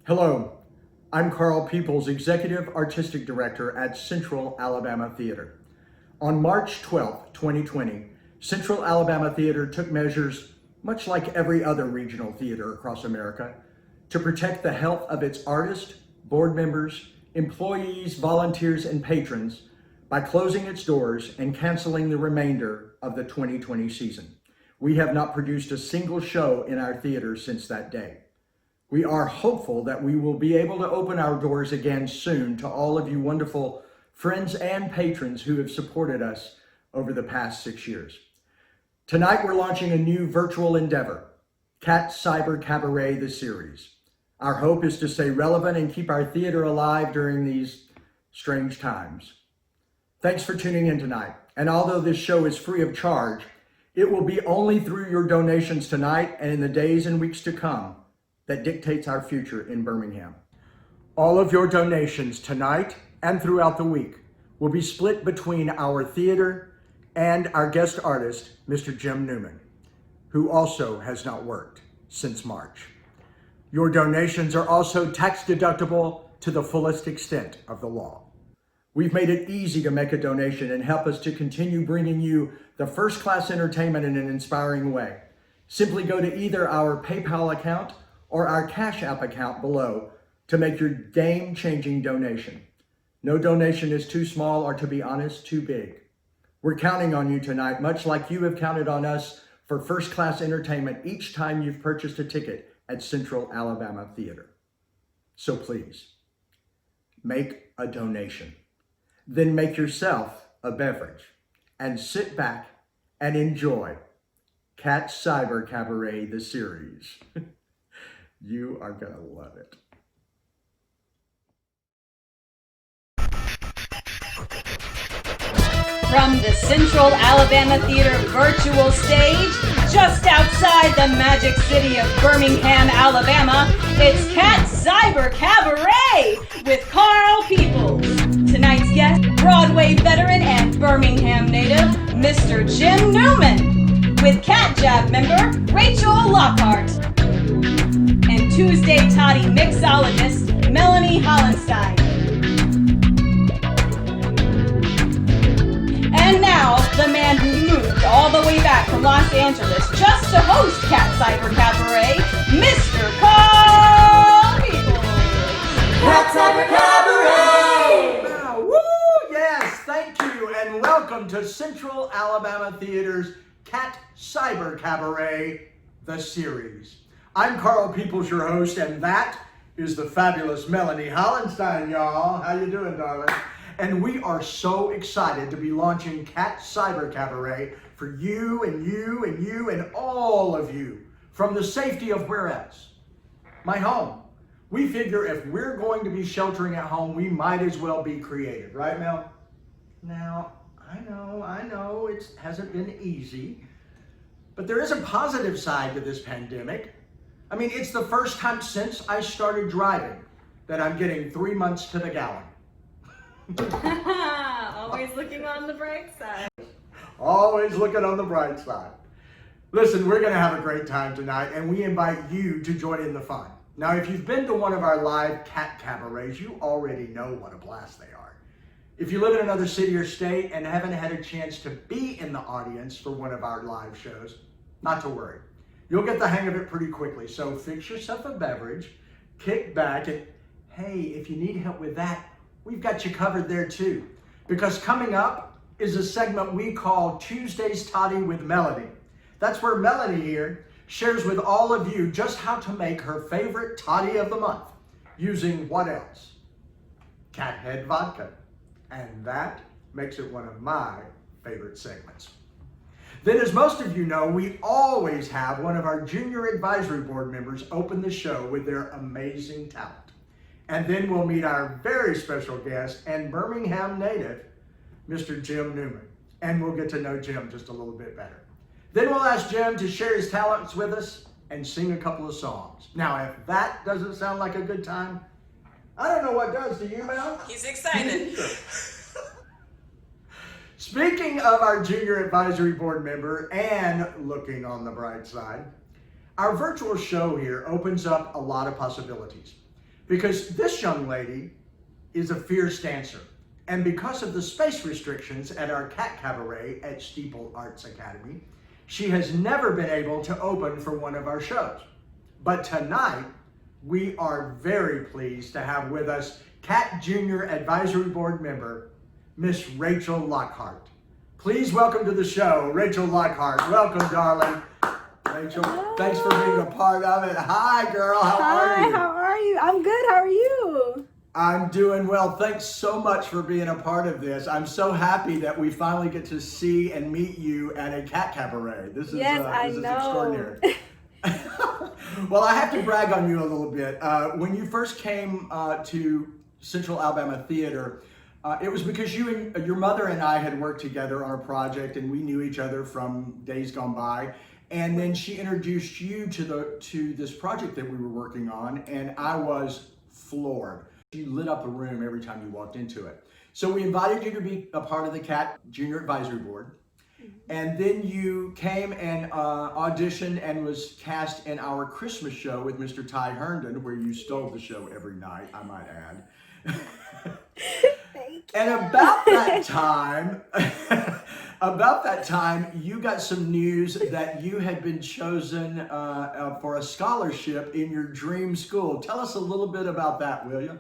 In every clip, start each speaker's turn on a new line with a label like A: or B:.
A: Hello, I'm Carl Peoples, Executive Artistic Director at Central Alabama Theater. On March 12, 2020, Central Alabama Theater took measures, much like every other regional theater across America, to protect the health of its artists, board members, employees, volunteers, and patrons by closing its doors and canceling the remainder of the 2020 season. We have not produced a single show in our theater since that day. We are hopeful that we will be able to open our doors again soon to all of you wonderful friends and patrons who have supported us over the past 6 years. Tonight, we're launching a new virtual endeavor, CAT Cyber Cabaret, the series. Our hope is to stay relevant and keep our theater alive during these strange times. Thanks for tuning in tonight. And although this show is free of charge, it will be only through your donations tonight and in the days and weeks to come that dictates our future in Birmingham. All of your donations tonight and throughout the week will be split between our theater and our guest artist, Mr. Jim Newman, who also has not worked since March. Your donations are also tax deductible to the fullest extent of the law. We've made it easy to make a donation and help us to continue bringing you the first-class entertainment in an inspiring way. Simply go to either our PayPal account or our Cash App account below to make your game-changing donation. No donation is too small or, to be honest, too big. We're counting on you tonight, much like you have counted on us for first-class entertainment each time you've purchased a ticket at Central Alabama Theater. So please, make a donation. Then make yourself a beverage and sit back and enjoy CAT Cyber Cabaret, the series. You are gonna love it.
B: From the Central Alabama Theater virtual stage, just outside the magic city of Birmingham, Alabama, it's CAT Cyber Cabaret with Carl Peoples. Tonight's guest, Broadway veteran and Birmingham native, Mr. Jim Newman, with Cat Jab member, Rachel Lockhart, and Tuesday Tottie mixologist, Melanie Hollenstein. And now, the man who moved all the way back from Los Angeles just to host CAT Cyber Cabaret, Mr. Carl Peoples.
C: CAT Cyber Cabaret!
A: Wow, woo, yes, thank you, and welcome to Central Alabama Theater's CAT Cyber Cabaret, the series. I'm Carl Peoples, your host, and that is the fabulous Melanie Hollenstein, y'all. How you doing, darling? And we are so excited to be launching CAT Cyber Cabaret for you and you and you and all of you from the safety of where else? My home. We figure if we're going to be sheltering at home, we might as well be creative, right, Mel? Now, I know it hasn't been easy, but there is a positive side to this pandemic. I mean, it's the first time since I started driving that I'm getting 3 months to the gallon.
B: Always looking on the bright side.
A: Always looking on the bright side. Listen, we're going to have a great time tonight, and we invite you to join in the fun. Now, if you've been to one of our live cat cabarets, you already know what a blast they are. If you live in another city or state and haven't had a chance to be in the audience for one of our live shows, not to worry. You'll get the hang of it pretty quickly. So fix yourself a beverage, kick back, and hey, if you need help with that, we've got you covered there too. Because coming up is a segment we call Tuesday's Tottie with Melanie. That's where Melanie here shares with all of you just how to make her favorite toddy of the month using what else? Cat head vodka. And that makes it one of my favorite segments. Then, as most of you know, we always have one of our junior advisory board members open the show with their amazing talent. And then we'll meet our very special guest and Birmingham native, Mr. Jim Newman. And we'll get to know Jim just a little bit better. Then we'll ask Jim to share his talents with us and sing a couple of songs. Now, if that doesn't sound like a good time, I don't know what does. Do you, Mel?
C: He's excited.
A: Speaking of our junior advisory board member and looking on the bright side, our virtual show here opens up a lot of possibilities. because this young lady is a fierce dancer. And because of the space restrictions at our CAT Cabaret at Steeple Arts Academy, she has never been able to open for one of our shows. But tonight, we are very pleased to have with us CAT Junior Advisory Board member, Miss Rachel Lockhart. Please welcome to the show, Rachel Lockhart. Welcome, darling. Rachel, thanks for being a part of it. Hi, girl. How are you?
D: Hi, how are you? I'm good. How are you?
A: I'm doing well. Thanks so much for being a part of this. I'm so happy that we finally get to see and meet you at a CAT Cabaret. This is extraordinary. Well, I have to brag on you a little bit. When you first came to Central Alabama Theater, it was because your mother and I had worked together on a project, and we knew each other from days gone by. And then she introduced you to this project that we were working on, and I was floored. You lit up the room every time you walked into it. So we invited you to be a part of the CAT Junior Advisory Board. And then you came and auditioned and was cast in our Christmas show with Mr. Ty Herndon, where you stole the show every night, I might add.
D: Thank you.
A: And about that time, you got some news that you had been chosen for a scholarship in your dream school. Tell us a little bit about that, will you?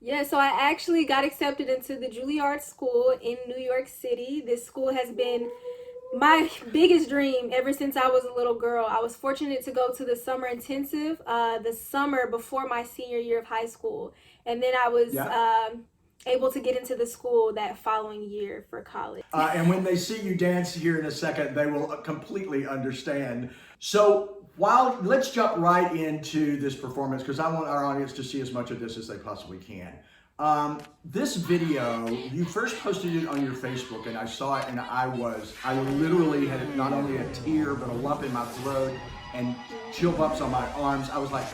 D: Yeah, so I actually got accepted into the Juilliard School in New York City. This school has been my biggest dream ever since I was a little girl. I was fortunate to go to the summer intensive the summer before my senior year of high school. And then I was able to get into the school that following year for college.
A: And when they see you dance here in a second, they will completely understand. So let's jump right into this performance, because I want our audience to see as much of this as they possibly can. This video, you first posted it on your Facebook, and I saw it, and I literally had not only a tear, but a lump in my throat and chill bumps on my arms. I was like,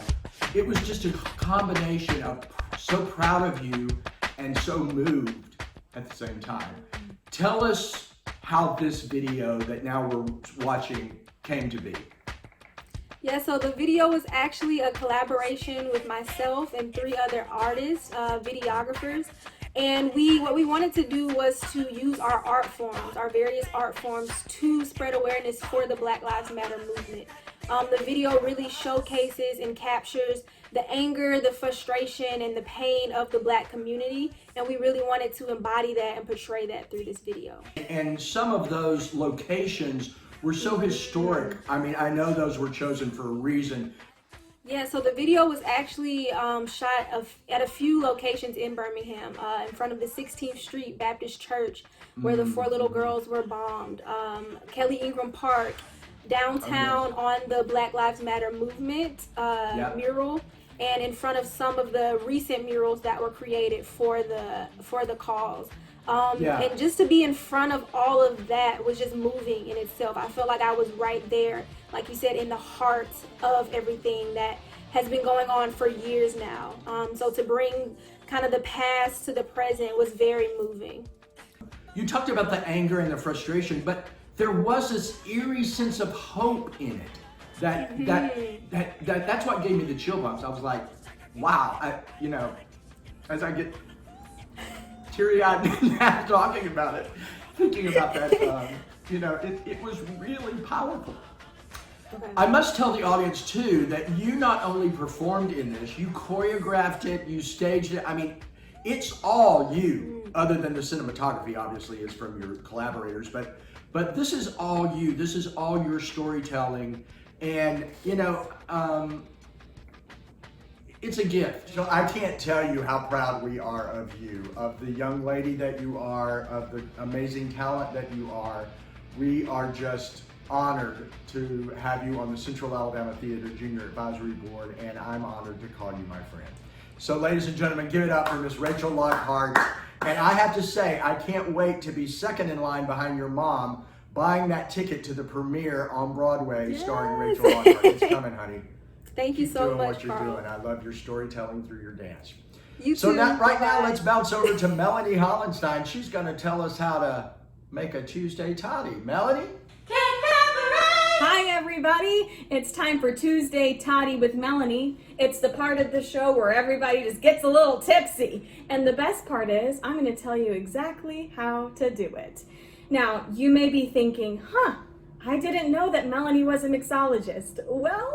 A: it was just a combination of so proud of you and so moved at the same time. Tell us how this video that now we're watching came to be.
D: Yeah, so the video was actually a collaboration with myself and 3 other artists, videographers. And what we wanted to do was to use our art forms, our various art forms, to spread awareness for the Black Lives Matter movement. The video really showcases and captures the anger, the frustration, and the pain of the Black community. And we really wanted to embody that and portray that through this video.
A: And some of those locations were so historic. I mean, I know those were chosen for a reason.
D: Yeah, so the video was actually shot at a few locations in Birmingham, in front of the 16th Street Baptist Church, where the 4 little girls were bombed. Kelly Ingram Park, downtown on the Black Lives Matter movement mural, and in front of some of the recent murals that were created for the cause. And just to be in front of all of that was just moving in itself. I felt like I was right there, like you said, in the heart of everything that has been going on for years now. So to bring kind of the past to the present was very moving.
A: You talked about the anger and the frustration, but there was this eerie sense of hope in it. That's what gave me the chill bumps. I was like, wow, as I get teary-eyed now talking about it, thinking about that, it was really powerful.
D: Okay.
A: I must tell the audience too that you not only performed in this, you choreographed it, you staged it. I mean, it's all you, other than the cinematography obviously is from your collaborators, but this is all you. This is all your storytelling, and it's a gift. So I can't tell you how proud we are of you, of the young lady that you are, of the amazing talent that you are. We are just honored to have you on the Central Alabama Theater Junior Advisory Board, and I'm honored to call you my friend. So ladies and gentlemen, give it up for Miss Rachel Lockhart. And I have to say, I can't wait to be second in line behind your mom, buying that ticket to the premiere on Broadway starring Rachel Lockhart. It's coming, honey.
D: Thank you so
A: doing
D: much,
A: what you're
D: Carl.
A: doing. I love your storytelling through your dance.
D: You
A: So
D: too.
A: right now,
D: Bye.
A: let's bounce over to Melanie Hollenstein. She's going to tell us how to make a Tuesday toddy. Melanie?
C: CAT Cabaret!
B: Hi, everyone. everybody. It's time for Tuesday Tottie with Melanie. It's the part of the show where everybody just gets a little tipsy. And the best part is, I'm going to tell you exactly how to do it. Now, you may be thinking, I didn't know that Melanie was a mixologist. Well,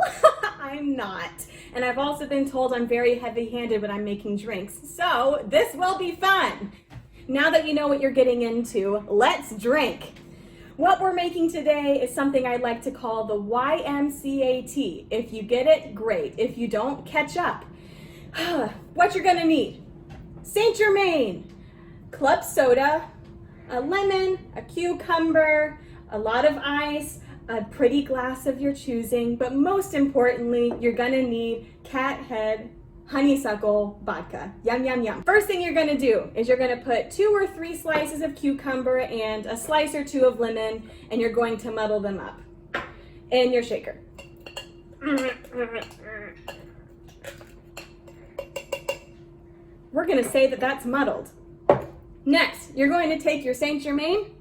B: I'm not. And I've also been told I'm very heavy-handed when I'm making drinks. So this will be fun. Now that you know what you're getting into, let's drink. What we're making today is something I'd like to call the YMCAT. If you get it, great. If you don't, catch up. What you're gonna need: Saint Germain, club soda, a lemon, a cucumber, a lot of ice, a pretty glass of your choosing, but most importantly, you're gonna need cat head honeysuckle vodka. Yum, yum, yum. First thing you're gonna do is you're gonna put 2 or 3 slices of cucumber and a slice or 2 of lemon, and you're going to muddle them up in your shaker. We're gonna say that that's muddled. Next, you're going to take your Saint Germain.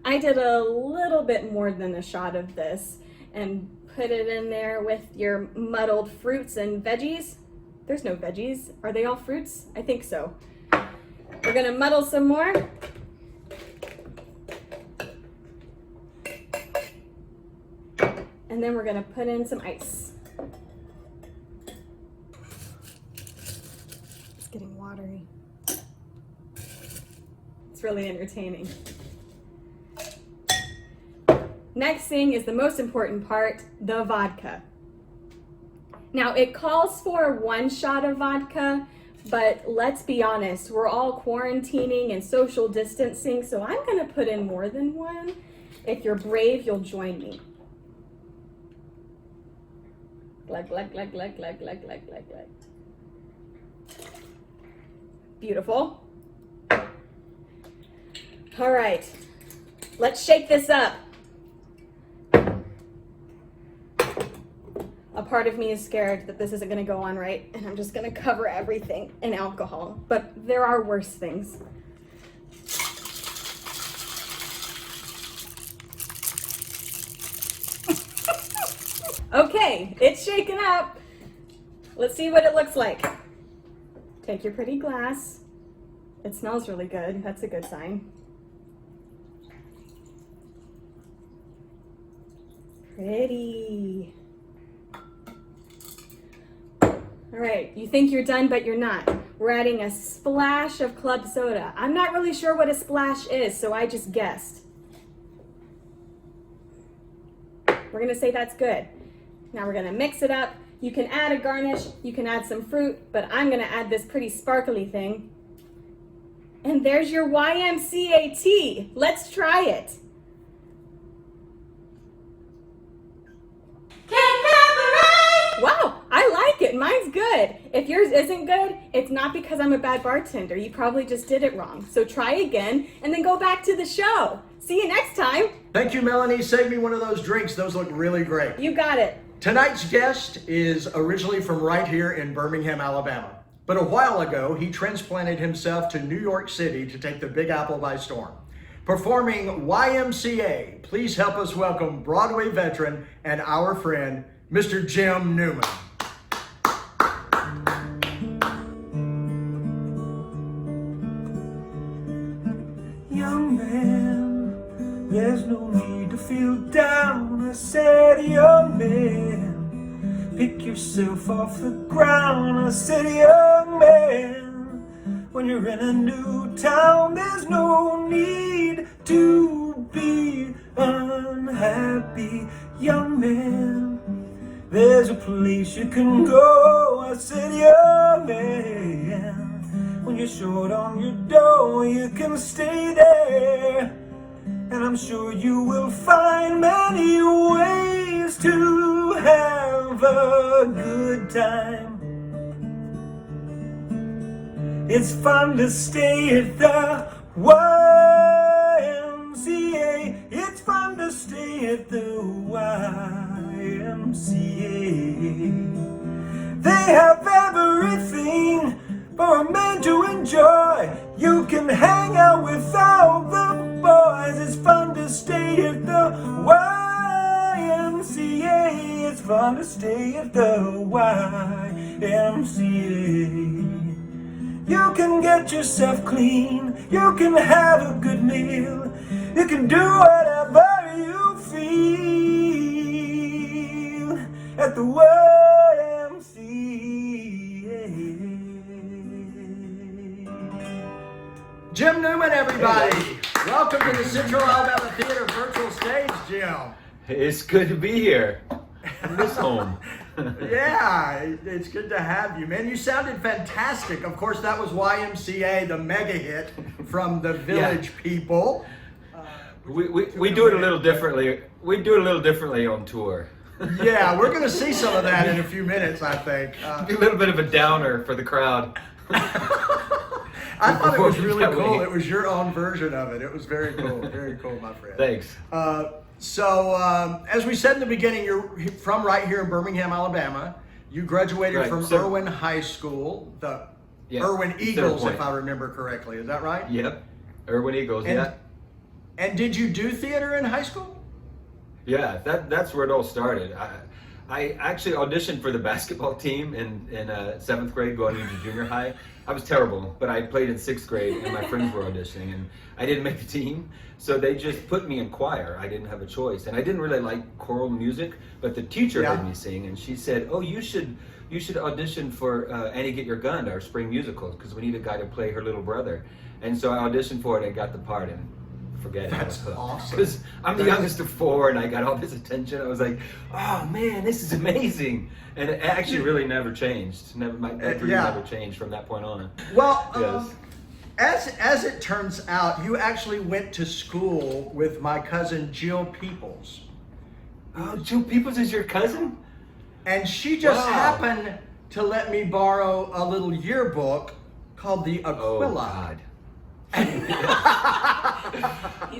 B: I did a little bit more than a shot of this and put it in there with your muddled fruits and veggies. There's no veggies. Are they all fruits? I think so. We're gonna muddle some more. And then we're gonna put in some ice. It's getting watery. It's really entertaining. Next thing is the most important part, the vodka. Now, it calls for 1 shot of vodka, but let's be honest, we're all quarantining and social distancing, so I'm gonna put in more than 1. If you're brave, you'll join me. Glug, glug, glug, glug, glug, glug, glug, glug, glug. Beautiful. All right, let's shake this up. A part of me is scared that this isn't going to go on right, and I'm just going to cover everything in alcohol. But there are worse things. Okay, it's shaken up. Let's see what it looks like. Take your pretty glass. It smells really good. That's a good sign. Pretty. All right, you think you're done, but you're not. We're adding a splash of club soda. I'm not really sure what a splash is, so I just guessed. We're gonna say that's good. Now we're gonna mix it up. You can add a garnish, you can add some fruit, but I'm gonna add this pretty sparkly thing. And there's your YMCAT. Let's try it. Wow, I like it. Mine's good. If yours isn't good, it's not because I'm a bad bartender. You probably just did it wrong. So try again and then go back to the show. See you next time.
A: Thank you, Melanie. Save me one of those drinks. Those look really great.
B: You got it.
A: Tonight's guest is originally from right here in Birmingham, Alabama. But a while ago, he transplanted himself to New York City to take the Big Apple by storm. Performing YMCA, please help us welcome Broadway veteran and our friend, Mr. Jim Newman.
E: Young man, there's no need to feel down. I said, young man, pick yourself off the ground. I said, young man, when you're in a new town, there's no need to be unhappy. Young man, there's a place you can go. I said, young man, when you're short on your dough, you can stay there. And I'm sure you will find many ways to have a good time. It's fun to stay at the YMCA. It's fun to stay at the YMCA. They have everything for a man to enjoy. You can hang out with all the boys. It's fun to stay at the YMCA. fun to stay at the YMCA. You can get yourself clean, you can have a good meal, you can do whatever you feel at the YMCA.
A: Jim Newman, everybody. Welcome to the Central Alabama Theater virtual stage, Jim.
F: It's good to be here. I miss home.
A: Yeah, it's good to have you, man. You sounded fantastic. Of course, that was YMCA, the mega hit from the Village People.
F: We do it a little differently. We do it a little differently on tour.
A: Yeah, we're going to see some of that in a few minutes, I think.
F: A little bit of a downer for the crowd.
A: I thought it was really cool. It was your own version of it. It was very cool. Very cool, my friend.
F: Thanks.
A: As we said in the beginning, you're from right here in Birmingham, Alabama. You graduated from Irwin High School, the Irwin Eagles, if I remember correctly. Is that right?
F: Yep. Irwin Eagles, yeah.
A: And did you do theater in high school?
F: Yeah, that's where it all started. I actually auditioned for the basketball team in 7th grade going into junior high. I was terrible, but I played in 6th grade and my friends were auditioning and I didn't make the team. So they just put me in choir. I didn't have a choice. And I didn't really like choral music, but the teacher heard me sing and she said, "Oh, you should audition for Annie Get Your Gun, our spring musical, because we need a guy to play her little brother." And so I auditioned for it and got the part and forget it.
A: That's awesome.
F: Because I'm the youngest of 4 and I got all this attention. I was like, oh man, this is amazing. And it actually really never changed. My dream never changed from that point on.
A: Well, as it turns out, you actually went to school with my cousin Jill Peoples.
F: Oh, Jill Peoples is your cousin?
A: And she just happened to let me borrow a little yearbook called the Aquila.
F: Oh, God.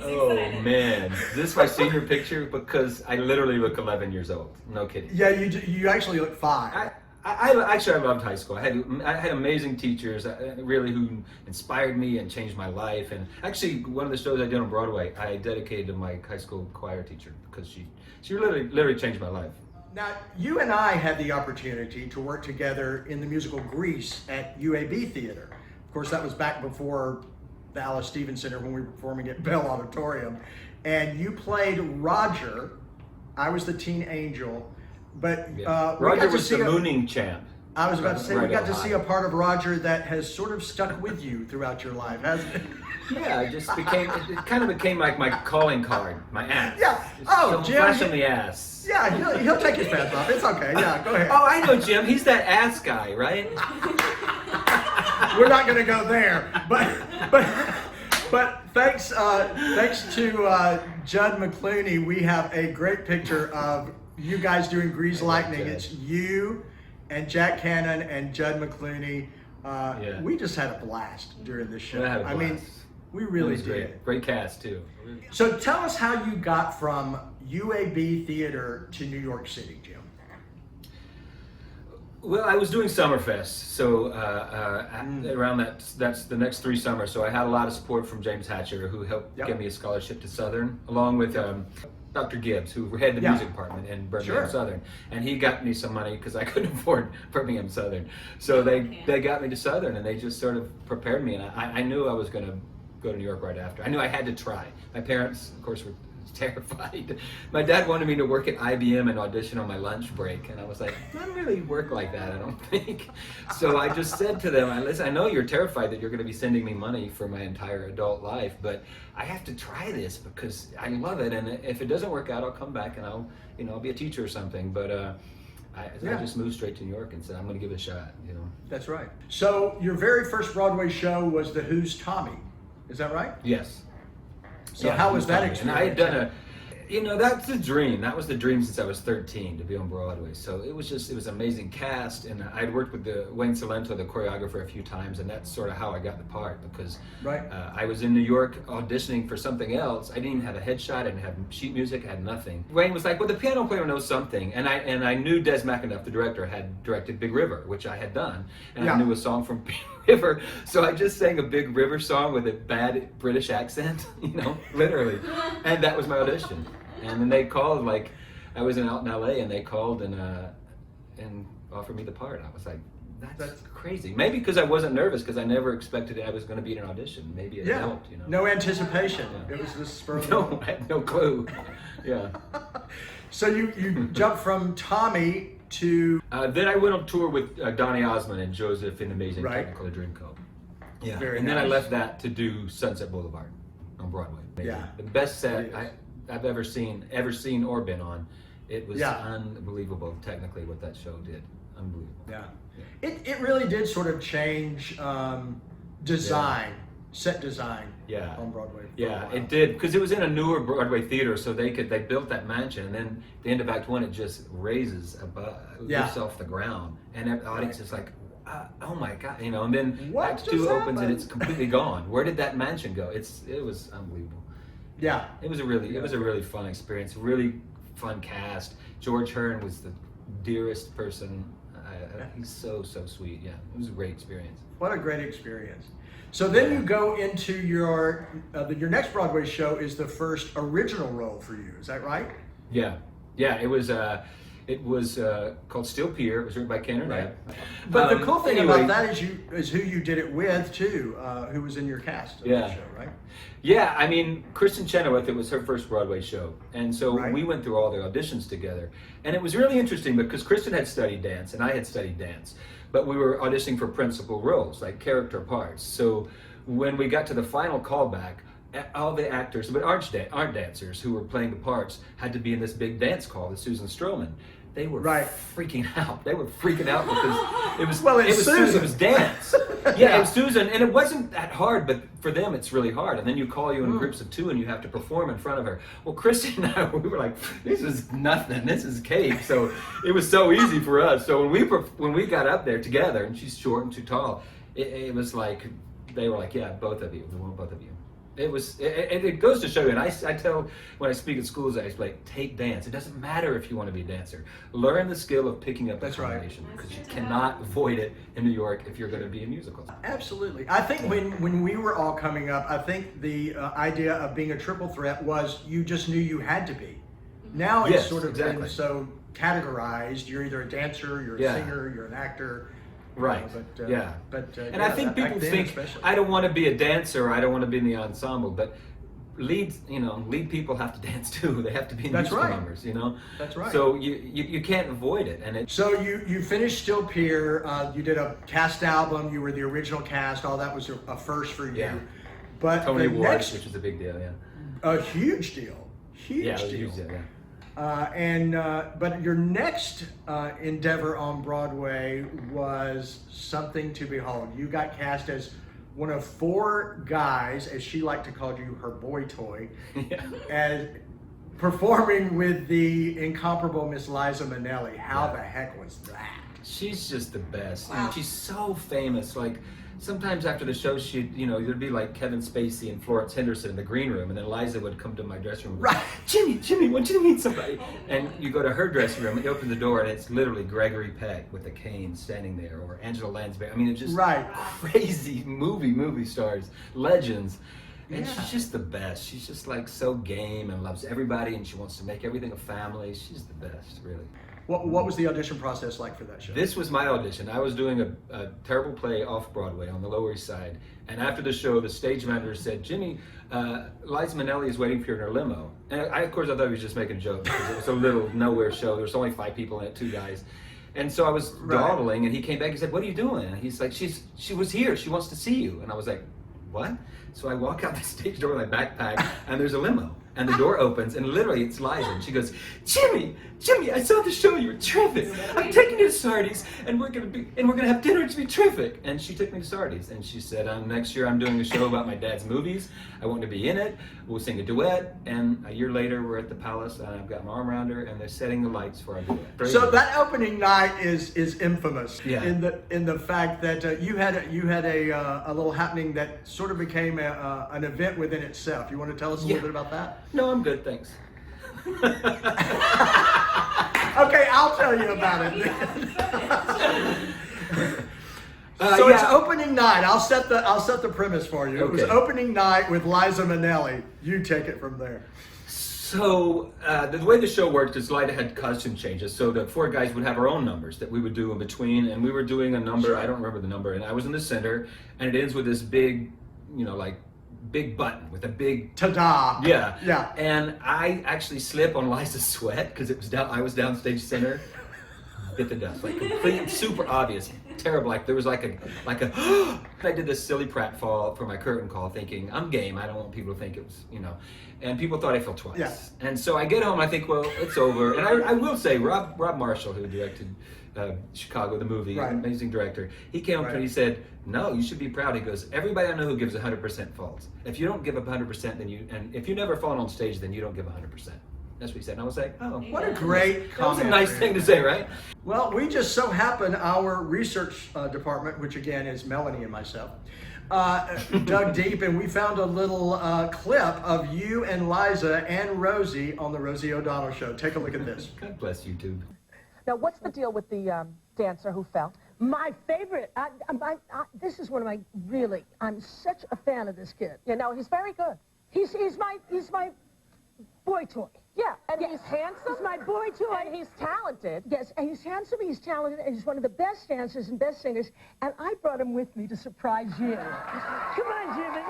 F: Oh man, is this my senior picture? Because I literally look 11 years old. No kidding.
A: Yeah, you actually look 5.
F: I loved high school. I had amazing teachers, really, who inspired me and changed my life. And actually, one of the shows I did on Broadway, I dedicated to my high school choir teacher because she literally changed my life.
A: Now, you and I had the opportunity to work together in the musical Grease at UAB Theater. Of course, that was back before the Alice Stevens Center when we were performing at Bell Auditorium. And you played Roger. I was the teen angel. But
F: Roger was the mooning champ.
A: I was about to say, we got to see a part of Roger that has sort of stuck with you throughout your life, hasn't it?
F: Yeah, it kind of became like my calling card, my ass.
A: Yeah. Oh, Jim.
F: Flash on the ass.
A: Yeah, he'll take his pants off. It's okay. Yeah, go ahead.
F: Oh, I know Jim. He's that ass guy, right?
A: We're not going to go there, but thanks to Judd McClooney, we have a great picture of you guys doing Grease Lightning. It's you and Jack Cannon and Judd McClooney. We just had a blast during this show. I mean, we really did.
F: Great cast too.
A: So tell us how you got from UAB Theater to New York City, Jim.
F: Well, I was doing Summerfest, so around that's the next 3 summers. So I had a lot of support from James Hatcher, who helped get me a scholarship to Southern, along with Dr. Gibbs, who head the music department in Birmingham Southern, and he got me some money because I couldn't afford Birmingham Southern. So they got me to Southern, and they just sort of prepared me, and I knew I was going to go to New York right after. I knew I had to try. My parents, of course, were terrified. My dad wanted me to work at IBM and audition on my lunch break, and I was like, I don't really work like that, I don't think. So I just said to them, listen, I know you're terrified that you're going to be sending me money for my entire adult life, but I have to try this because I love it, and if it doesn't work out, I'll come back and I'll be a teacher or something. But I just moved straight to New York and said, I'm going to give it a shot.
A: That's right. So your very first Broadway show was The Who's Tommy. Is that right?
F: Yes.
A: So how was that experience?
F: And I had done that's the dream. That was the dream since I was 13 to be on Broadway. So it was an amazing cast, and I'd worked with Wayne Salento, the choreographer, a few times, and that's sort of how I got the part because I was in New York auditioning for something else. I didn't even have a headshot, I didn't have sheet music, I had nothing. Wayne was like, well, the piano player knows something, and I knew Des McAnuff, the director, had directed Big River, which I had done, and I knew a song from Big River, so I just sang a Big River song with a bad British accent, literally, and that was my audition. And then they called I was out in LA and they called and offered me the part. I was like, that's crazy. Maybe because I wasn't nervous, because I never expected I was going to be in an audition. Maybe it helped, you know.
A: No anticipation.
F: Yeah.
A: It was just spur of the
F: No,
A: moment.
F: I had no clue. Yeah.
A: So you jumped from Tommy to
F: Then I went on tour with Donny Osmond and Joseph in Amazing
A: Right.
F: Technicolor Dreamcoat. Yeah.
A: Very
F: and then I
A: nice.
F: left that to do Sunset Boulevard on Broadway.
A: Yeah.
F: The best set
A: It is.
F: I've ever seen or been on. It was
A: Yeah.
F: unbelievable technically what that show did. Unbelievable.
A: Yeah. It really did sort of change design, set design
F: Yeah.
A: on Broadway. for a
F: Yeah,
A: while.
F: it did, because it was in a newer Broadway theater, so they built that mansion, and then at the end of Act 1, it just raises above, lifts off the ground, and the audience is like, oh my God, you know. And then
A: What
F: Act
A: just
F: 2 opens
A: happened?
F: and it's completely gone. Where did that mansion go? It was unbelievable.
A: Yeah.
F: It was a really fun experience. Really fun cast. George Hearn was the dearest person. He's so sweet. Yeah, it was a great experience.
A: What a great experience. So then you go into your next Broadway show is the first original role for you. Is that right?
F: Yeah. It was called Still Pier. It was written by Ken and Ed.
A: But the cool thing
F: anyway,
A: about that is who you did it with too, who was in your cast of the show, right?
F: Yeah, I mean, Kristen Chenoweth, it was her first Broadway show. And so
A: Right.
F: we went through all the auditions together. And it was really interesting because Kristen had studied dance and I had studied dance. But we were auditioning for principal roles, like character parts. So when we got to the final callback, all the actors, but aren't dancers who were playing the parts, had to be in this big dance call with Susan Stroman. They were freaking out. They were freaking out because it was
A: Susan.
F: It was dance. Yeah, it was Susan, and it wasn't that hard, but for them it's really hard. And then you call you in groups of 2, and you have to perform in front of her. Well, Kristen and I, we were like, this is nothing. This is cake. So it was so easy for us. So when we got up there together, and she's short and too tall, it was like they were like, yeah, both of you. We want both of you. It goes to show you, and I tell when I speak at schools, I explain, take dance. It doesn't matter if you want to be a dancer. Learn the skill of picking up a combination, because you cannot avoid it in New York if you're going to be in musicals.
A: Absolutely. I think when we were all coming up, I think the idea of being a triple threat was you just knew you had to be. Now it's
F: Yes,
A: sort of
F: exactly.
A: been so categorized. You're either a dancer, you're a singer, you're an actor.
F: Right.
A: Yeah.
F: And I think people think I don't want to be a dancer, I don't want to be in the ensemble, but lead people have to dance too. They have to be in musical numbers, you know.
A: That's right.
F: So you can't avoid it, and
A: So you finished Still Pier. You did a cast album. You were the original cast. All that was a first for you.
F: Yeah.
A: But
F: Tony
A: the
F: Awards,
A: next,
F: which is a big deal. Yeah.
A: a huge deal. Huge
F: Yeah, it was a
A: deal.
F: huge deal. Yeah.
A: But your next endeavor on Broadway was something to behold. You got cast as one of 4 guys, as she liked to call you, her boy toy, as performing with the incomparable Miss Liza Minnelli. How the heck was that?
F: She's just the best. Wow. She's so famous. Like, sometimes after the show, there'd be like Kevin Spacey and Florence Henderson in the green room, and then Liza would come to my dressing room.
A: Right.
F: Jimmy, want you to meet somebody. And you go to her dressing room, and you open the door, and it's literally Gregory Peck with a cane standing there, or Angela Lansbury. I mean, it's just crazy movie stars, legends. And she's just the best. She's just like so game and loves everybody, and she wants to make everything a family. She's the best, really.
A: What was the audition process like for that show?
F: This was my audition. I was doing a terrible play off Broadway on the Lower East Side. And after the show, the stage manager said, Jimmy, Liza Minnelli is waiting for you in her limo. And of course, I thought he was just making a joke because it was a little nowhere show. There was only 5 people in it, 2 guys. And so I was dawdling, and he came back and said, what are you doing? And he's like, she was here. She wants to see you. And I was like, what? So I walk out the stage door with my backpack, and there's a limo. And the door opens, and literally it's Liza. And she goes, Jimmy, I saw the show. You were terrific. I'm taking you to Sardi's, and we're gonna have dinner. It's gonna be terrific. And she took me to Sardi's, and she said, next year I'm doing a show about my dad's movies. I want to be in it. We'll sing a duet. And a year later, we're at the Palace, and I've got my arm around her, and they're setting the lights for our duet.
A: So that opening night is infamous
F: Yeah.
A: in the fact that you had a little happening that sort of became an event within itself. You want to tell us a little bit about that?
F: No, I'm good, thanks.
A: Okay, I'll tell you about it then. So it's opening night. I'll set the premise for you. It was
F: Okay.
A: opening night with Liza Minnelli. You take it from there.
F: So the way the show worked is Lyda had costume changes, so the four guys would have our own numbers that we would do in between, and we were doing a number, I don't remember the number, and I was in the center, and it ends with this big, like big button with a big
A: ta-da.
F: Yeah. And I actually slip on Liza's sweat because it was I was downstage center. Bit the dust, like complete, super obvious, terrible. Like there was like a I did this silly pratfall for my curtain call, thinking I'm game. I don't want people to think it was, and people thought I fell twice.
A: Yeah.
F: And so I get home, I think, well, it's over. And I will say, Rob Marshall, who directed Chicago, the movie,
A: Right.
F: Amazing director, he came up to me and he said, "No, you should be proud." He goes, "Everybody I know who gives 100% falls. If you don't give up 100%, and if you never fall on stage, then you don't give 100%." That's what he said. And I was like, oh.
A: What a great
F: That was
A: comment.
F: a nice thing to say, right?
A: Well, we just so happen, our research department, which again is Melanie and myself, dug deep and we found a little clip of you and Liza and Rosie on the Rosie O'Donnell show. Take a look at this.
F: God bless YouTube.
G: Now, what's the deal with the dancer who fell?
H: My favorite. This is one of my I'm such a fan of this kid.
G: Yeah, no, he's very good.
H: He's my boy toy.
G: Yeah, and
H: Yes.
G: he's handsome.
H: He's my boy toy.
G: And he's talented.
H: Yes, and he's handsome, he's talented, and he's one of the best dancers and best singers. And I brought him with me to surprise you. Come on, Jimmy.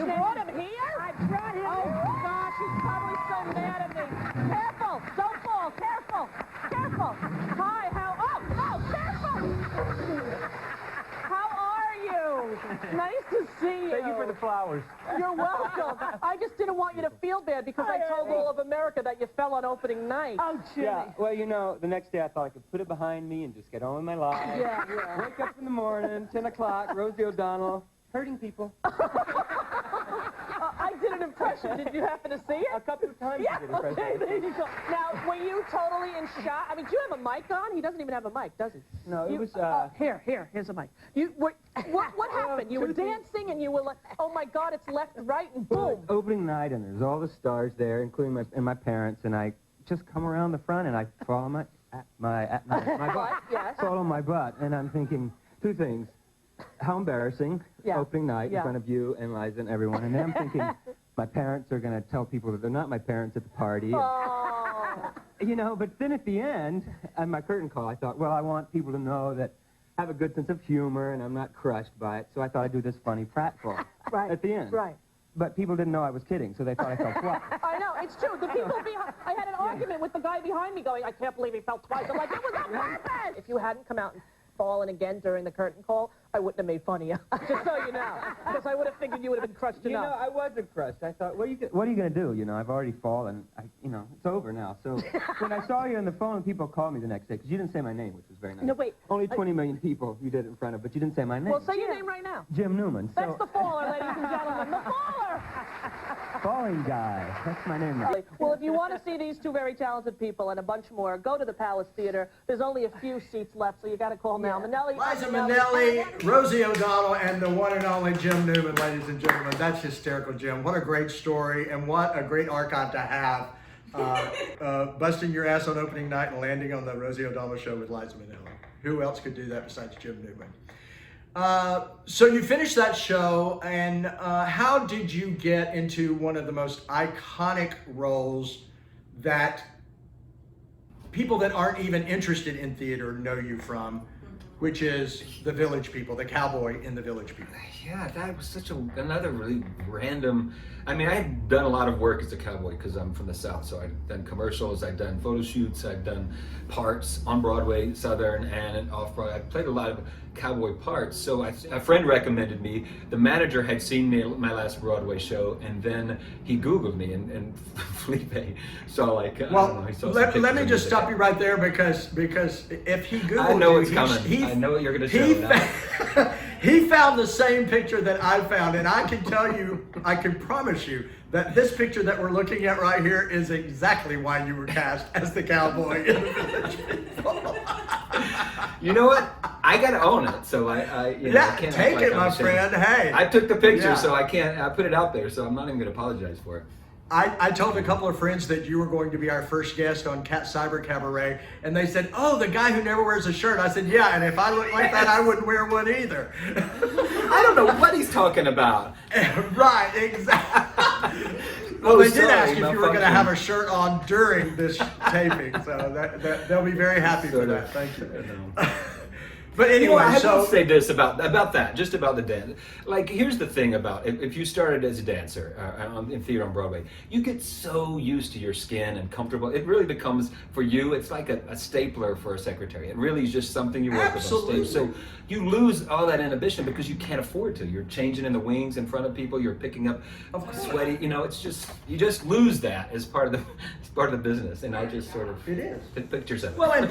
G: You brought him here?
H: I brought him.
G: Oh, gosh, he's probably so mad at me. Careful, don't fall, careful, careful. Hi, careful. How are you? Nice to see you.
E: Thank you for the flowers.
G: You're welcome. I just didn't want you to feel bad because I told all of America that you fell on opening night.
H: Oh, Jimmy.
E: Yeah, well, the next day I thought I could put it behind me and just get on with my life.
G: Yeah.
E: Wake up in the morning, 10 o'clock, Rosie O'Donnell, hurting people.
G: I did an impression. Did you happen to see it?
E: A couple of times
G: Yeah,
E: I did a press
G: okay, there you go. Now, were you totally in shock? I mean, do you have a mic on? He doesn't even have a mic, does he?
E: No, it was,
G: Here's a mic. What happened? You were dancing and you were like, oh my God, it's left, right, and boom.
E: opening night, and there's all the stars there, including my parents, and I just come around the front and I fall on my butt.
G: Yes.
E: Fall on my butt, and I'm thinking two things. How embarrassing,
G: Yeah.
E: opening night
G: Yeah.
E: in front of you and Liza and everyone. And then I'm thinking, my parents are going to tell people that they're not my parents at the party.
G: Oh.
E: But then at the end, on my curtain call, I thought, well, I want people to know that I have a good sense of humor and I'm not crushed by it. So I thought I'd do this funny pratfall
G: Right.
E: at the end.
G: Right.
E: But people didn't know I was kidding, so they thought I fell flat.
G: I know, it's true. The people behind, I had an argument with the guy behind me going, I can't believe he fell twice. I'm like, it was on purpose. If you hadn't come out and fallen again during the curtain call, I wouldn't have made fun of you. Just so you know. Because I would have figured you would have been crushed enough.
E: I wasn't crushed. I thought, what are you going to do? I've already fallen. It's over now. So when I saw you on the phone, people called me the next day, because you didn't say my name, which was very nice.
G: No, wait.
E: Only 20 million people you did it in front of, but you didn't say my name.
G: Well, say your name right now.
E: Jim Newman.
G: That's the faller, ladies and gentlemen. The faller!
E: Falling guy. That's my name now.
G: Well, if you want to see these two very talented people and a bunch more, go to the Palace Theater. There's only a few seats left, so you got to call now. Manelli.
A: Liza Minnelli, Rosie O'Donnell, and the one and only Jim Newman, ladies and gentlemen. That's hysterical, Jim. What a great story, and what a great archive to have. Busting your ass on opening night and landing on the Rosie O'Donnell show with Liza Minnelli. Who else could do that besides Jim Newman? So you finished that show, and how did you get into one of the most iconic roles that people that aren't even interested in theater know you from, which is the Village People, the cowboy in the Village People?
F: Yeah, that was such another really random. I mean, I had done a lot of work as a cowboy because I'm from the South, so I'd done commercials, I'd done photo shoots, I'd done parts on Broadway, Southern, and off-Broadway. I played a lot of cowboy parts, so a friend recommended me. The manager had seen me at my last Broadway show, and then he Googled me, and Felipe saw like, I don't know, he saw some
A: let
F: pictures
A: me
F: of
A: just
F: me.
A: stop you right there, because if he Googled
F: I know
A: you,
F: it's coming. I know what you're going to show now.
A: He found the same picture that I found, and I can tell you, I can promise you, that this picture that we're looking at right here is exactly why you were cast as the cowboy in the Village People.
F: You know what? I got to own it, so I can't act
A: take
F: like
A: it,
F: I'm
A: my
F: ashamed.
A: friend. Hey,
F: I took the picture,
A: Yeah.
F: so I can't. I put it out there, so I'm not even going to apologize for it.
A: I told a couple of friends that you were going to be our first guest on CAT Cyber CABARET, and they said, "Oh, the guy who never wears a shirt." I said, "Yeah, and if I looked like that, I wouldn't wear one either."
F: I don't know what he's talking about.
A: Right, exactly. Well, they did
F: sorry,
A: ask if you were going to
F: malfunction.
A: have a shirt on during this taping, so that they'll be very happy for
F: Sort
A: that.
F: of.
A: Thank you.
F: I know.
A: But anyway,
F: I
A: so
F: will say this about that, just about the dance. Like, here's the thing about if you started as a dancer in theater on Broadway, you get so used to your skin and comfortable. It really becomes, for you, it's like a stapler for a secretary. It really is just something you work with on
A: Absolutely.
F: stage. So you lose all that inhibition because you can't afford to. You're changing in the wings in front of people. You're picking up sweaty. You know, it's just you just lose that as part of the business. And I just sort of
A: It is.
F: took pictures of it.
A: Well, and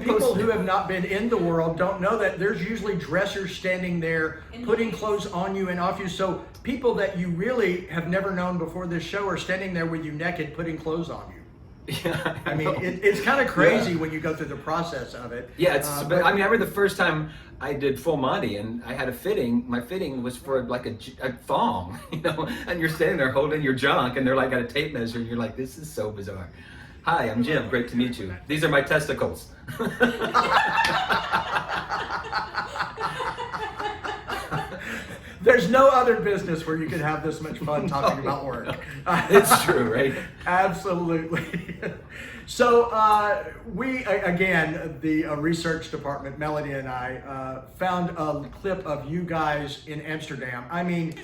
A: people who have not been in the world don't know that there's usually dressers standing there putting clothes on you and off you. So people that you really have never known before this show are standing there with you naked putting clothes on you.
F: Yeah,
A: I mean,
F: know.
A: it's kind of crazy
F: Yeah.
A: when you go through the process of it.
F: Yeah, it's.
A: But
F: I mean, I remember the first time I did Full Monty, and I had a fitting. My fitting was for like a thong, you know. And you're standing there holding your junk, and they're like got a tape measure, and you're like, this is so bizarre. Hi, I'm Jim. Great to meet you. These are my testicles.
A: There's no other business where you can have this much fun talking about work.
F: It's true, right?
A: Absolutely. So we, again, the research department, Melanie and I, found a clip of you guys in Amsterdam. I mean,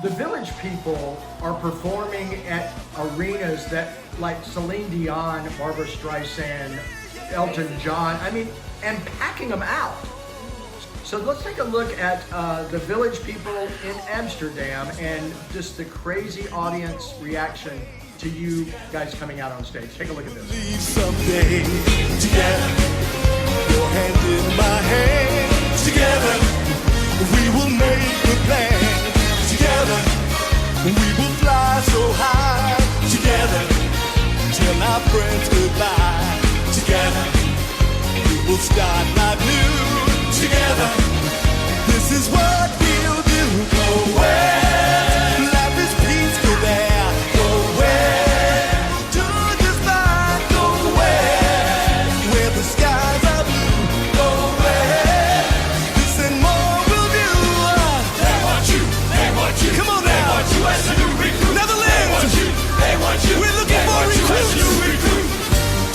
A: the Village People are performing at arenas that, like Celine Dion, Barbara Streisand, Elton John, I mean, and packing them out. So let's take a look at the Village People in Amsterdam and just the crazy audience reaction to you guys coming out on stage. Take a look at this.
I: Leave someday together, your hand in my hand, together, we will make a plan, together, we will fly so high, together, tell our friends goodbye, together, we will start life new, together, this is what we'll do, go where, life is peaceful there, go where, do just fine, go where the skies are blue, go where, this and more we'll do, they want you, come on now, they want you as a new recruit, Netherlands, they want you, we're looking for recruits,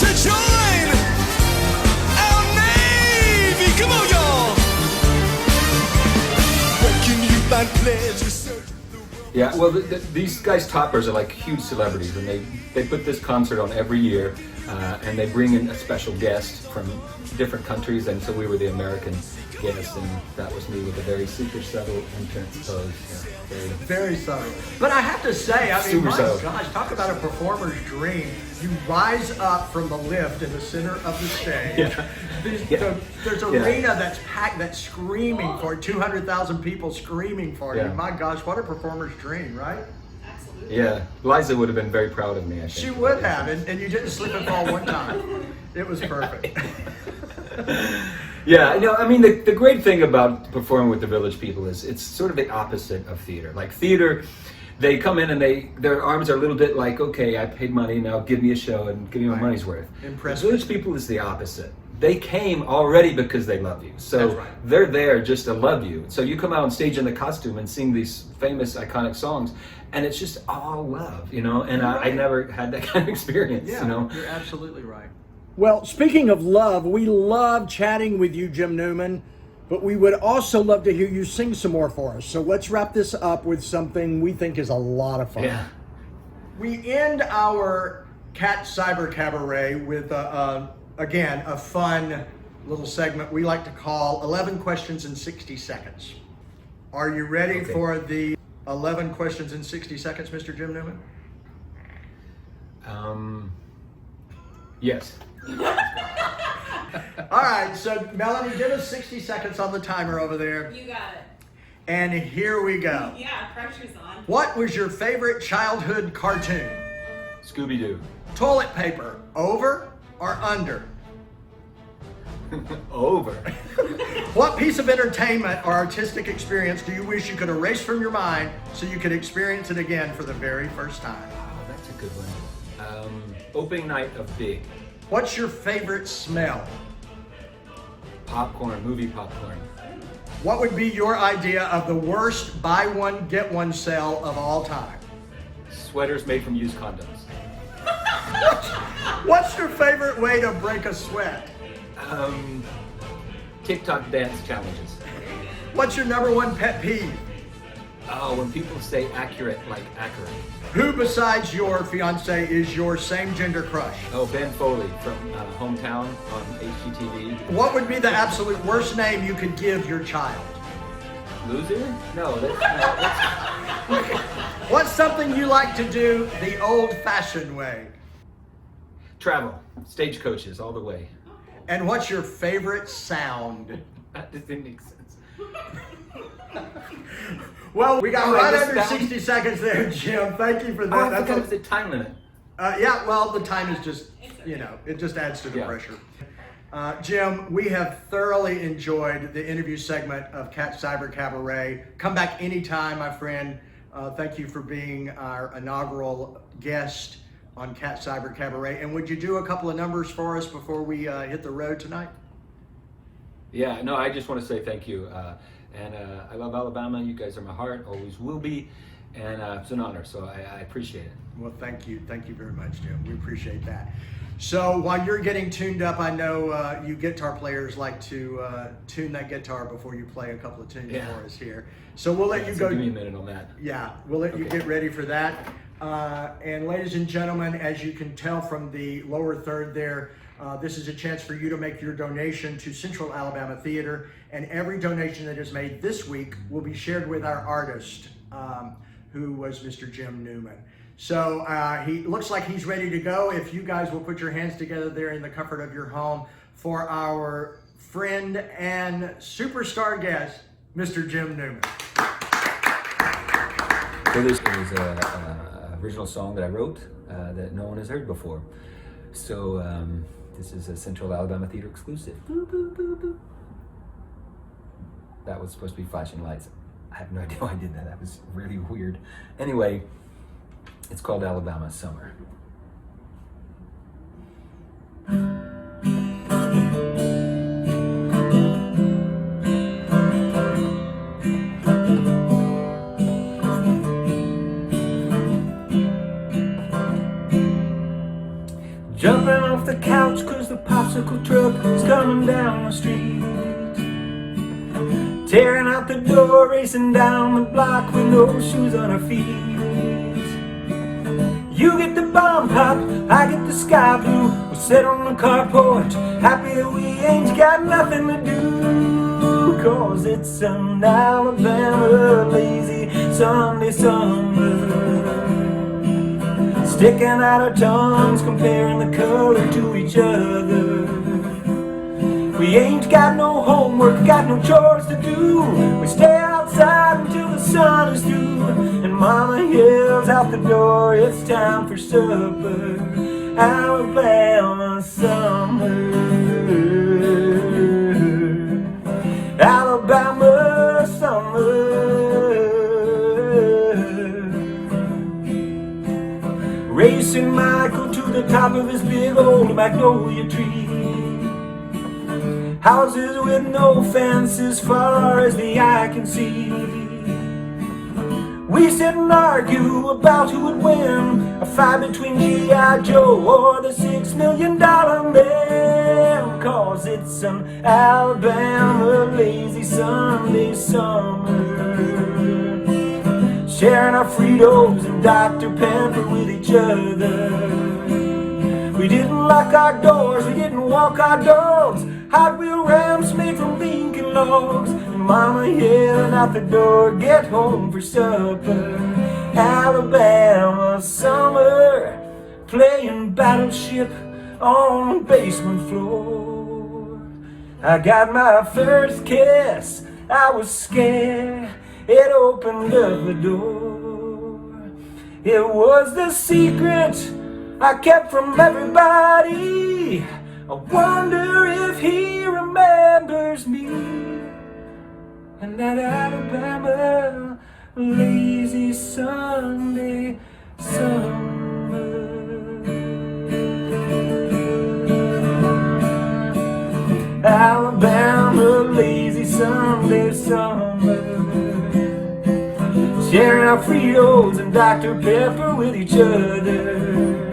I: to join our Navy, come on y'all, where can you find pleasure, search the world.
F: Yeah, well, these guys toppers are like huge celebrities, and they put this concert on every year, and they bring in a special guest from different countries, and so we were the American guest, and that was me with a very super subtle entrance pose. Yeah,
A: Very subtle. But I have to say, I mean,
F: Super
A: my
F: subtle.
A: gosh, talk about a performer's dream. You rise up from the lift in the center of the stage.
F: Yeah.
A: There's an
F: Yeah.
A: arena that's packed, that's screaming for 200,000 people screaming for you.
F: Yeah.
A: My gosh, what a performer's dream, right?
F: Yeah, Liza would have been very proud of me, I think.
A: She would have, and you didn't slip and fall one time. It was perfect.
F: Yeah, I mean, the great thing about performing with the Village People is it's sort of the opposite of theater. Like theater, they come in and their arms are a little bit like, okay, I paid money, now give me a show and give me my money's worth.
A: Impressive.
F: The Village People is the opposite. They came already because they love you. So
A: That's right.
F: they're there just to love you. So you come out on stage in the costume and sing these famous, iconic songs, and it's just all love, you know? And I never had that kind of experience, you know?
A: You're absolutely right. Well, speaking of love, we love chatting with you, Jim Newman, but we would also love to hear you sing some more for us. So let's wrap this up with something we think is a lot of fun.
F: Yeah.
A: We end our CAT Cyber Cabaret with, again, a fun little segment we like to call 11 Questions in 60 Seconds. Are you ready
F: Okay.
A: for the 11 Questions in 60 Seconds, Mr. Jim Newman?
F: Yes.
A: All right, so Melanie, give us 60 seconds on the timer over there.
B: You got it.
A: And here we go.
B: Yeah, pressure's on.
A: What was your favorite childhood cartoon?
F: Scooby-Doo.
A: Toilet paper, over or under?
F: Over.
A: What piece of entertainment or artistic experience do you wish you could erase from your mind so you could experience it again for the very first time?
F: Oh, that's a good one. Opening night of Big.
A: What's your favorite smell?
F: Popcorn, movie popcorn.
A: What would be your idea of the worst buy one, get one sale of all time?
F: sweaters made from used condoms.
A: What's your favorite way to break a sweat?
F: TikTok dance challenges.
A: What's your number one pet peeve?
F: Oh, when people say accurate, like accurate.
A: Who besides your fiance is your same gender crush?
F: Oh, Ben Foley from Hometown on HGTV.
A: What would be the absolute worst name you could give your child?
F: Loser? No, that's
A: What's something you like to do the old-fashioned way?
F: travel. Stagecoaches all the way.
A: And what's your favorite sound?
F: That didn't make sense.
A: Well, we got
F: Oh,
A: right
F: I missed
A: under
F: that one.
A: 60 seconds there, Jim. Thank you for that.
F: Oh, I
A: That's
F: forgot
A: a-
F: it was a time limit.
A: Yeah, well, the time is just, it just adds to the
F: Yeah.
A: pressure. Jim, we have thoroughly enjoyed the interview segment of CAT Cyber Cabaret. Come back anytime, my friend. Thank you for being our inaugural guest on CAT Cyber Cabaret. And would you do a couple of numbers for us before we hit the road tonight?
F: Yeah, no, I just want to say thank you. I love Alabama. You guys are my heart, always will be. And it's an honor, so I appreciate it.
A: Well, thank you. Thank you very much, Jim. We appreciate that. So while you're getting tuned up, I know you guitar players like to tune that guitar before you play a couple of tunes for us here. So we'll let you
F: So
A: go.
F: give me a minute on that.
A: Yeah, we'll let you
F: Okay.
A: get ready for that. And ladies and gentlemen, as you can tell from the lower third there, this is a chance for you to make your donation to Central Alabama Theater. And every donation that is made this week will be shared with our artist, who was Mr. Jim Newman. So he looks like he's ready to go. If you guys will put your hands together there in the comfort of your home for our friend and superstar guest, Mr. Jim Newman.
F: So this is a original song that I wrote that no one has heard before. So this is a Central Alabama Theater exclusive. Boo, boo, boo, boo. That was supposed to be flashing lights. I have no idea why I did that. That was really weird. Anyway, it's called Alabama Summer.
E: Jumping off the couch cause the popsicle truck is coming down the street. Tearing out the door, racing down the block with no shoes on her feet. You get the bomb pop, I get the sky blue. We sit on the carport, happy that we ain't got nothing to do. Cause it's an Alabama lazy Sunday summer. Sticking out our tongues, comparing the color to each other. We ain't got no homework, got no chores to do. We stay outside until the sun is through. And Mama yells out the door, it's time for supper. Alabama summer. Alabama summer. Racing Michael to the top of his big old magnolia tree. Houses with no fence as far as the eye can see. We sit and argue about who would win a fight between G.I. Joe or the $6 million man. Cause it's an Alabama lazy Sunday summer. Sharing our Fritos and Dr. Pepper with each other. We didn't lock our doors, we didn't walk our dogs. Hot wheel ramps made from Lincoln logs. And Mama yelling out the door, get home for supper. Alabama summer, playing Battleship on the basement floor. I got my first kiss, I was scared. It opened up the door. It was the secret I kept from everybody. I wonder if he remembers me. And that Alabama lazy Sunday summer. Alabama lazy Sunday summer. sharing our Fritos and Dr. Pepper with each other.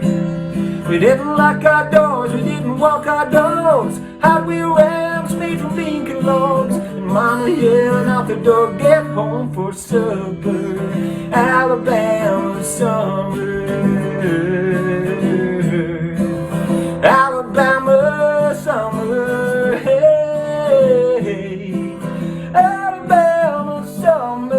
E: We didn't lock our doors, we didn't walk our dogs. Hot wheel ramps made from Lincoln logs. And Mama yelling out the door, get home for supper. Alabama summer. Alabama summer. Hey, Alabama summer.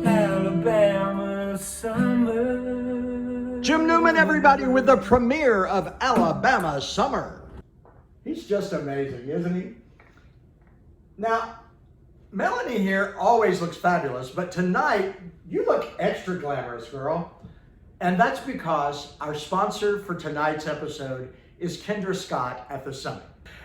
E: Alabama summer.
A: Jim Newman, everybody, with the premiere of Alabama Summer. He's just amazing, isn't he? Now, Melanie here always looks fabulous, but tonight you look extra glamorous, girl. And that's because our sponsor for tonight's episode is Kendra Scott at the Summit.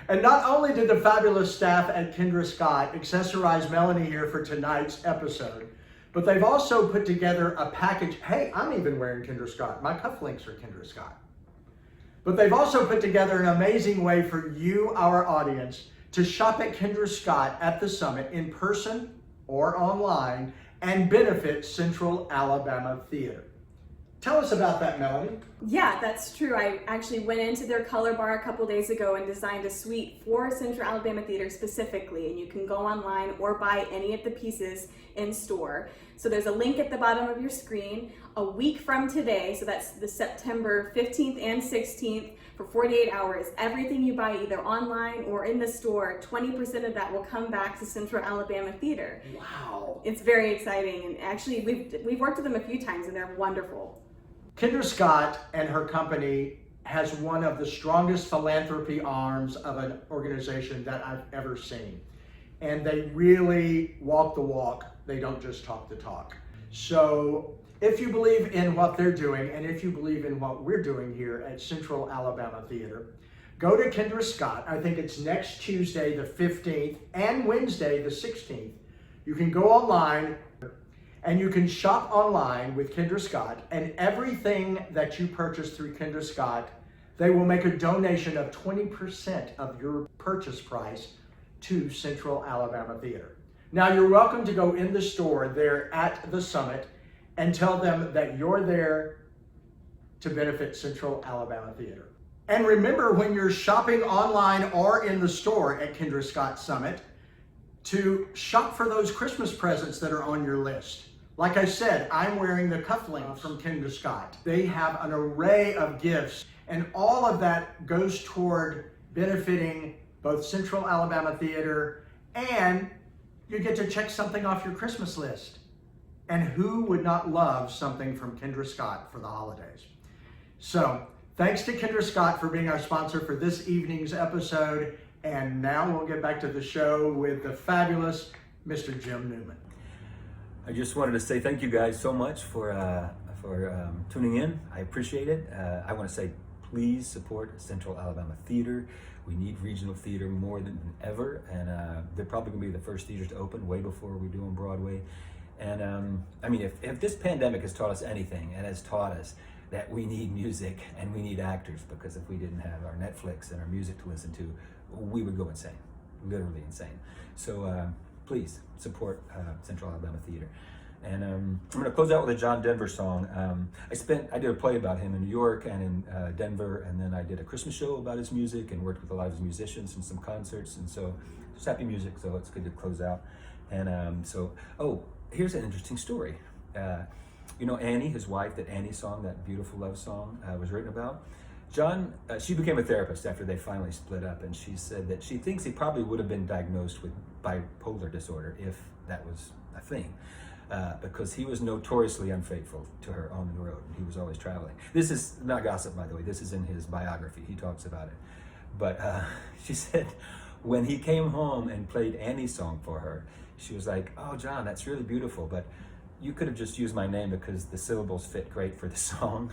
A: And not only did the fabulous staff at Kendra Scott accessorize Melanie here for tonight's episode, but they've also put together a package. Hey, I'm even wearing Kendra Scott. My cufflinks are Kendra Scott. But they've also put together an amazing way for you, our audience, to shop at Kendra Scott at the Summit in person or online and benefit Central Alabama Theater. Tell us about that, Melanie.
J: Yeah, that's true. I actually went into their color bar a couple days ago and designed a suite for Central Alabama Theater specifically, and you can go online or buy any of the pieces in store. So there's a link at the bottom of your screen. A week from today, so that's the September 15th and 16th, for 48 hours, everything you buy either online or in the store, 20% of that will come back to Central Alabama Theater.
A: Wow.
J: It's very exciting, and actually we've worked with them a few times and they're wonderful.
A: Kendra Scott and her company has one of the strongest philanthropy arms of an organization that I've ever seen. And they really walk the walk. They don't just talk the talk. So if you believe in what they're doing, and if you believe in what we're doing here at Central Alabama Theater, go to Kendra Scott. I think it's next Tuesday, the 15th, and Wednesday, the 16th. You can go online and you can shop online with Kendra Scott, and everything that you purchase through Kendra Scott, they will make a donation of 20% of your purchase price to Central Alabama Theater. Now, you're welcome to go in the store there at the Summit and tell them that you're there to benefit Central Alabama Theater. And remember, when you're shopping online or in the store at Kendra Scott Summit, to shop for those Christmas presents that are on your list. Like I said, I'm wearing the cufflink from Kendra Scott. They have an array of gifts, and all of that goes toward benefiting both Central Alabama Theater, and you get to check something off your Christmas list. And who would not love something from Kendra Scott for the holidays? So, thanks to Kendra Scott for being our sponsor for this evening's episode. And now we'll get back to the show with the fabulous Mr. Jim Newman.
F: I just wanted to say thank you guys so much for tuning in. I appreciate it. I want to say please support Central Alabama Theater. We need regional theater more than ever, and they're probably going to be the first theaters to open way before we do on Broadway. And I mean, if this pandemic has taught us anything, it has taught us that we need music and we need actors, because if we didn't have our Netflix and our music to listen to, we would go insane, literally insane. So please support Central Alabama Theater. And I'm going to close out with a John Denver song. I did a play about him in New York and in Denver, and then I did a Christmas show about his music and worked with a lot of his musicians and some concerts, and so just happy music, so it's good to close out. And here's an interesting story. You know Annie, his wife, that Annie song, that beautiful love song was written about? John, she became a therapist after they finally split up, and she said that she thinks he probably would have been diagnosed with bipolar disorder if that was a thing, because he was notoriously unfaithful to her on the road. He was always traveling. This is not gossip, by the way. This is in his biography. He talks about it. But she said when he came home and played Annie's song for her, she was like, "Oh, John, that's really beautiful, but you could have just used my name because the syllables fit great for the song.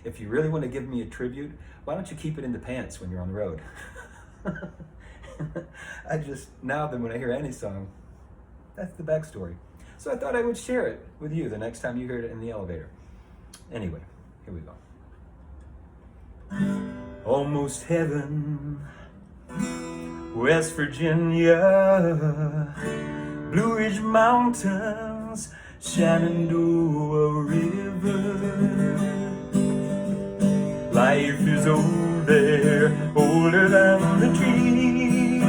F: If you really want to give me a tribute, why don't you keep it in the pants when you're on the road?" Now then when I hear Annie's song, that's the backstory. So I thought I would share it with you the next time you heard it in the elevator. Anyway, here we go. Almost heaven, West Virginia,
E: Blue Ridge Mountains, Shenandoah River. Life is old there, older than the trees,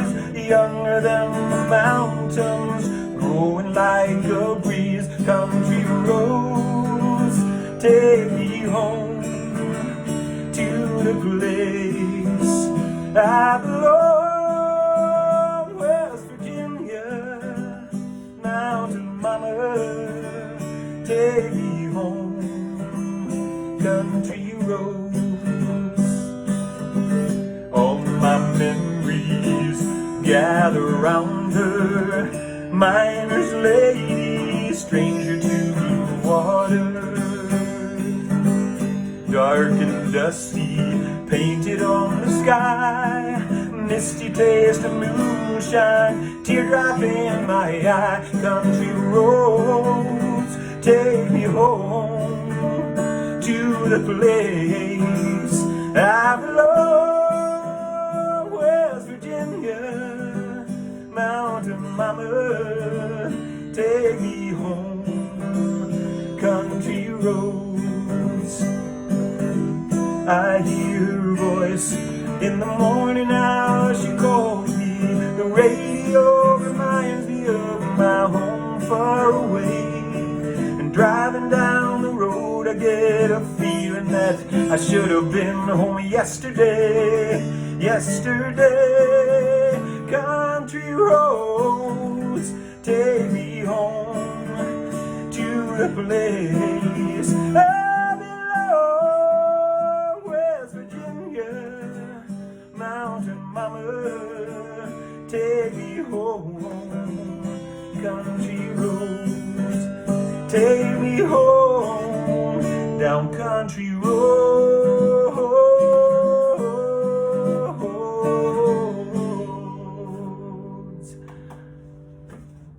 E: younger than the mountains, growing like a breeze. Country roads take me home to the place I belong. West Virginia, mountain mama, take me home. Country roads, all my memories gather round her. Miner's lady, stranger to blue water. Dark and dusty, painted on the sky. Misty taste of moonshine, teardrop in my eye. Country roads take me home to the place I belong. West Virginia, mountain mama, take me home. Country roads, I hear her voice in the morning hours. She calls me. The radio reminds me of my home far away. And driving down the road, I get a feeling that I should have been home yesterday. Yesterday, country roads take me home to the place I belong. West Virginia, mountain mama, take me home. Country roads take me home, down country roads.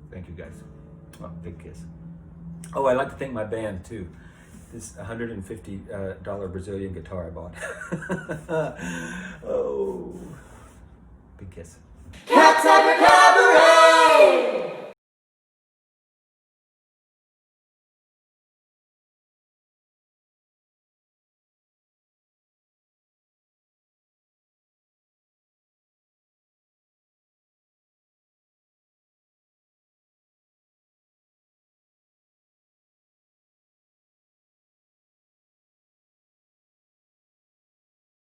E: Thank you guys. Oh, big kiss. Oh, I'd like to thank my band too. This $150 Brazilian guitar I bought. Oh, big kiss.